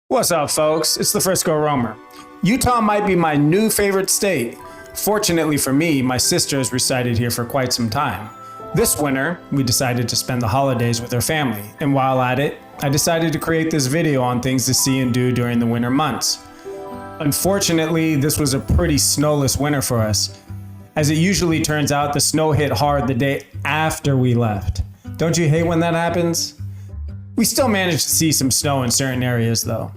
What's up, folks? It's the Frisco Roamer. Utah might be my new favorite state. Fortunately for me, my sister has resided here for quite some time. This winter, we decided to spend the holidays with her family, and while at it, I decided to create this video on things to see and do during the winter months. Unfortunately, this was a pretty snowless winter for us. As it usually turns out, the snow hit hard the day after we left. Don't you hate when that happens? We still managed to see some snow in certain areas though.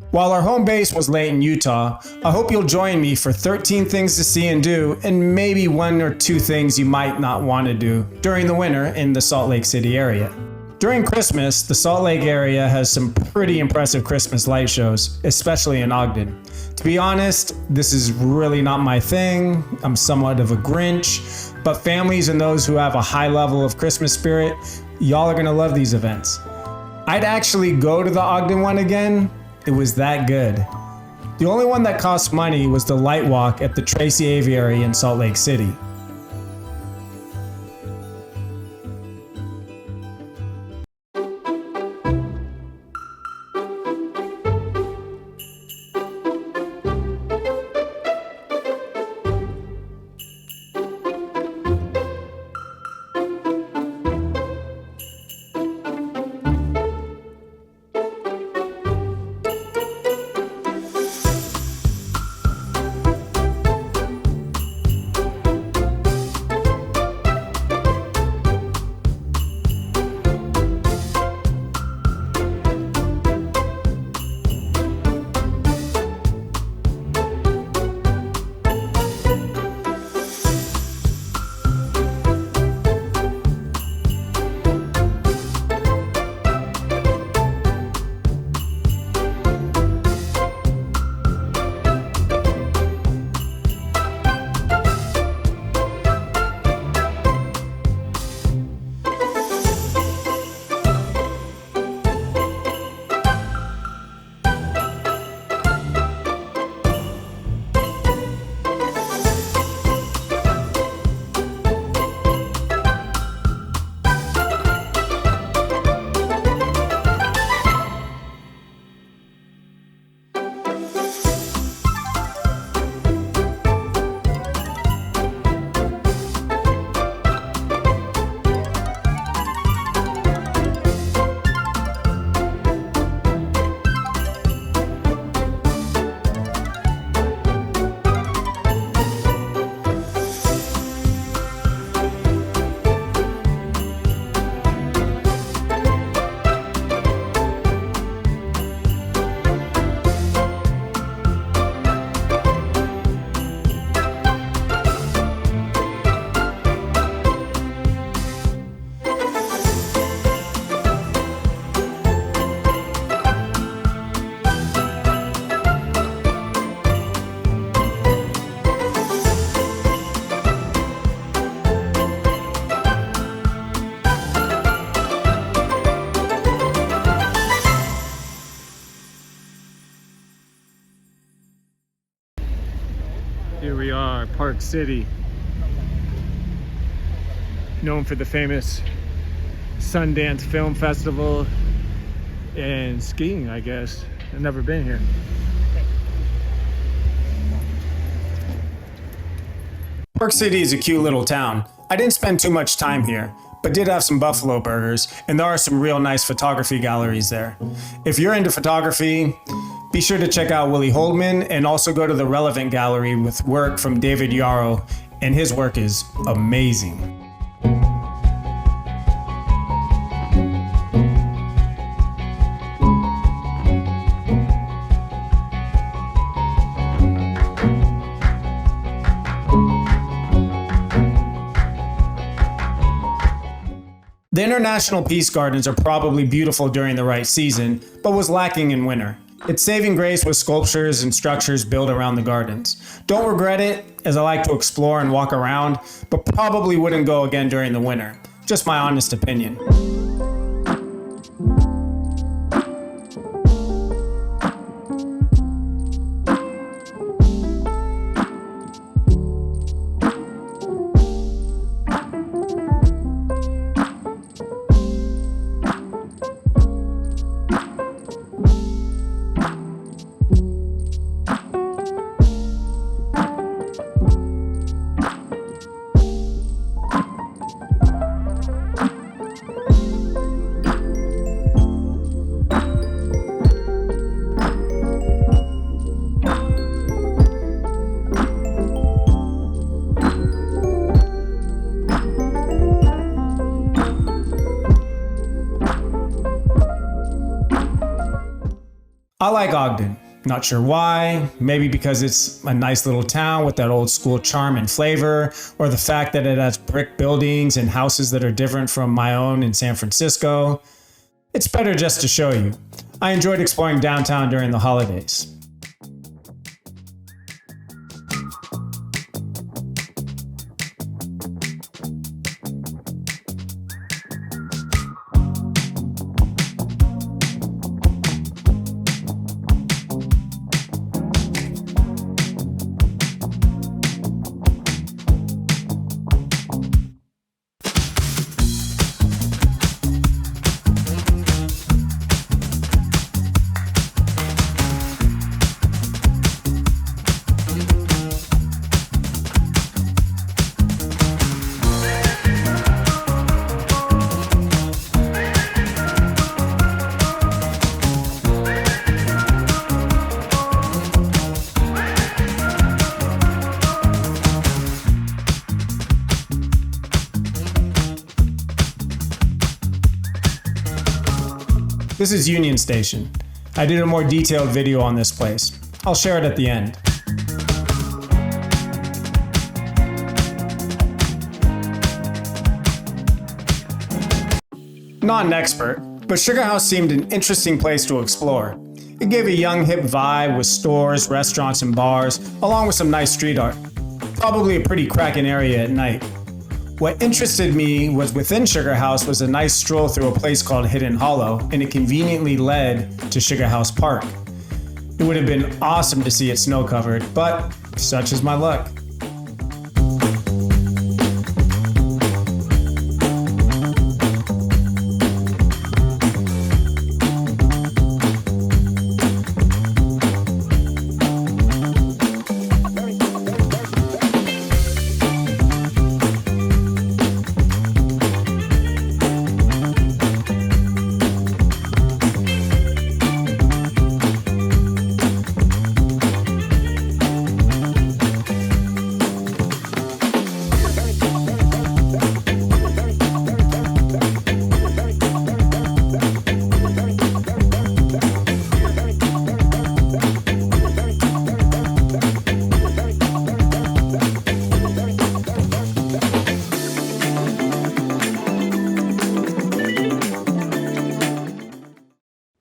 While our home base was late in Utah, I hope you'll join me for 13 things to see and do, and maybe 1 or 2 things you might not want to do during the winter in the Salt Lake City area. During Christmas, the Salt Lake area has some pretty impressive Christmas light shows, especially in Ogden. To be honest, this is really not my thing. I'm somewhat of a Grinch, but families and those who have a high level of Christmas spirit, y'all are gonna love these events. I'd actually go to the Ogden one again. It was that good. The only one that cost money was the light walk at the Tracy Aviary in Salt Lake City. Here we are, Park City, known for the famous Sundance Film Festival and skiing, I guess. I've never been here. Park City is a cute little town. I didn't spend too much time here, but did have some buffalo burgers, and there are some real nice photography galleries there. If you're into photography, be sure to check out Willie Holdman and also go to the Relevant Gallery with work from David Yarrow, and his work is amazing. The International Peace Gardens are probably beautiful during the right season, but was lacking in winter. Its saving grace was sculptures and structures built around the gardens. Don't regret it, as I like to explore and walk around, but probably wouldn't go again during the winter. Just my honest opinion. I like Ogden. Not sure why, maybe because it's a nice little town with that old school charm and flavor, or the fact that it has brick buildings and houses that are different from my own in San Francisco. It's better just to show you. I enjoyed exploring downtown during the holidays. This is Union Station. I did a more detailed video on this place. I'll share it at the end. Not an expert, but Sugar House seemed an interesting place to explore. It gave a young hip vibe with stores, restaurants, and bars, along with some nice street art. Probably a pretty cracking area at night. What interested me was within Sugar House was a nice stroll through a place called Hidden Hollow, and it conveniently led to Sugar House Park. It would have been awesome to see it snow covered, but such is my luck.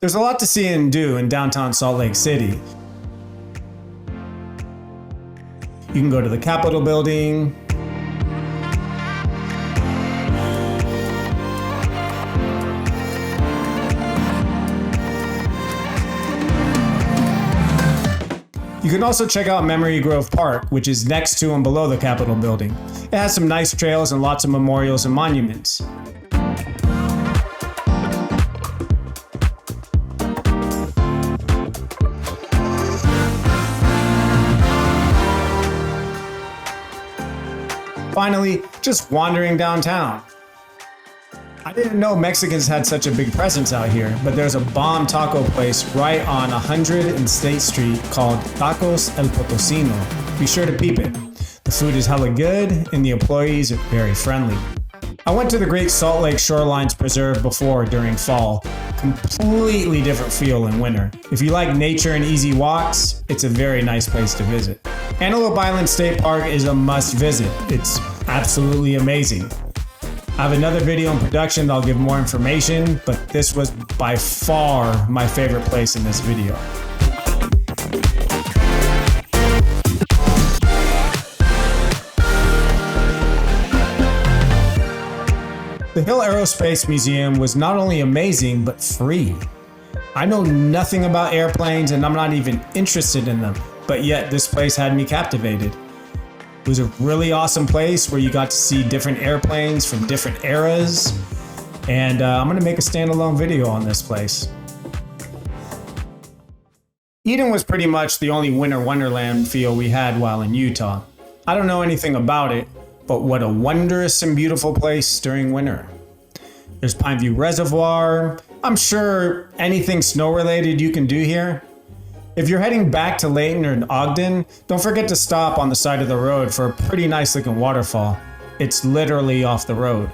There's a lot to see and do in downtown Salt Lake City. You can go to the Capitol building, you can also check out Memory Grove Park, which is next to and below the Capitol building. It has some nice trails and lots of memorials and monuments. Finally, just wandering downtown. I didn't know Mexicans had such a big presence out here, but there's a bomb taco place right on 100 and State Street called Tacos El Potosino. Be sure to peep it. The food is hella good and the employees are very friendly. I went to the Great Salt Lake Shorelines Preserve before during fall. Completely different feel in winter. If you like nature and easy walks, it's a very nice place to visit. Antelope Island State Park is a must visit. It's absolutely amazing. I have another video in production that'll give more information, but this was by far my favorite place in this video. The Hill Aerospace Museum was not only amazing, but free. I know nothing about airplanes and I'm not even interested in them, but yet this place had me captivated. It was a really awesome place where you got to see different airplanes from different eras, and I'm gonna make a standalone video on this place. Eden was pretty much the only winter wonderland feel we had while in Utah. I don't know anything about it, but what a wondrous and beautiful place during winter. There's Pineview Reservoir. I'm sure anything snow related you can do here. If you're heading back to Layton or Ogden, don't forget to stop on the side of the road for a pretty nice looking waterfall. It's literally off the road.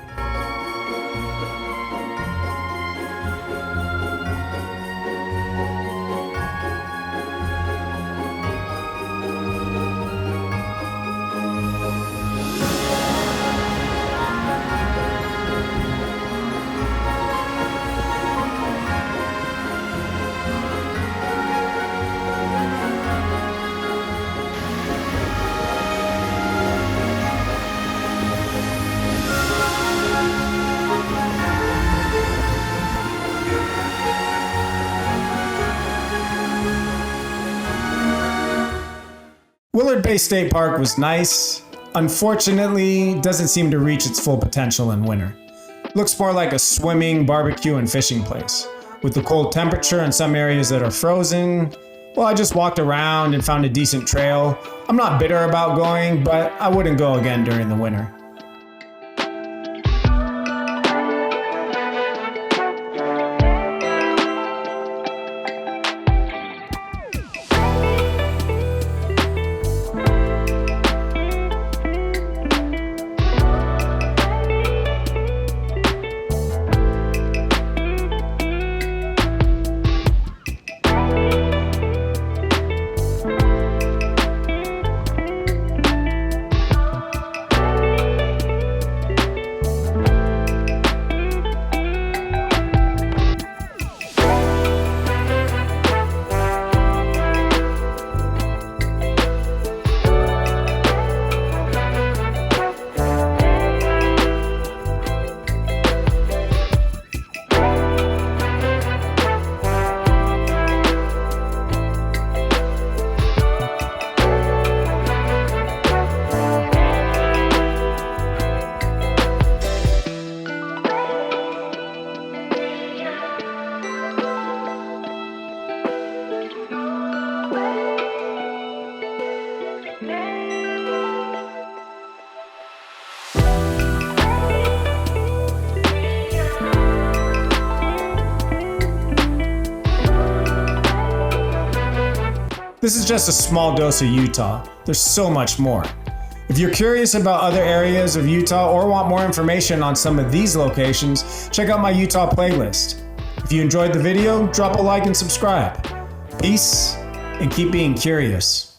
Bay State Park was nice. Unfortunately, it doesn't seem to reach its full potential in winter. Looks more like a swimming, barbecue, and fishing place. With the cold temperature and some areas that are frozen, well, I just walked around and found a decent trail. I'm not bitter about going, but I wouldn't go again during the winter. This is just a small dose of Utah. There's so much more. If you're curious about other areas of Utah or want more information on some of these locations, check out my Utah playlist. If you enjoyed the video, drop a like and subscribe. Peace, and keep being curious.